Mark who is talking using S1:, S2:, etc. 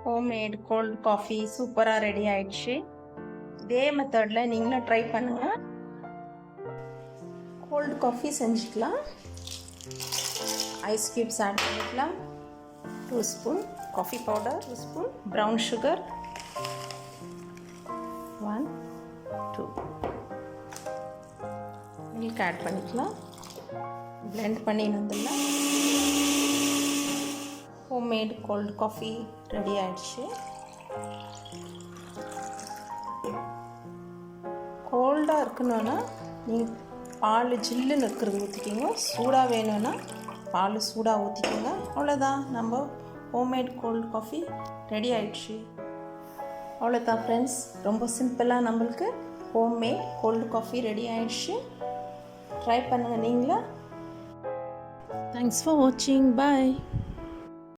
S1: Homemade cold coffee சூப்பராக ready ஆயிடுச்சு. இதே மெத்தடில் நீங்களும் ட்ரை பண்ணுங்கள். கோல்ட் காஃபி செஞ்சுக்கலாம். ஐஸ் க்யூப்ஸ் ஆட் பண்ணிக்கலாம். 2 spoon coffee powder, 2 spoon brown sugar, 1 2 milk add பண்ணிக்கலாம். பிளெண்ட் பண்ணி வந்துடலாம். ஹோம்மேட் கோல்ட் காஃபி ரெடி ஆயிடுச்சு. கோல்டாக இருக்கணும்னா நீங்கள் பால் ஜில்லுன்னு இருக்கிறது ஊற்றிக்கிங்க. சூடாக வேணும்னா பால் சூடாக ஊற்றிக்கோங்க. அவ்வளோதான், நம்ம ஹோம்மேட் கோல்ட் காஃபி ரெடி ஆயிடுச்சு. அவ்வளோதான் ஃப்ரெண்ட்ஸ், ரொம்ப சிம்பிளாக நம்மளுக்கு ஹோம்மேட் கோல்டு காஃபி ரெடி ஆயிடுச்சு. ட்ரை பண்ணுங்கள் நீங்களா. தேங்க்ஸ் ஃபார் வாட்சிங். பாய்.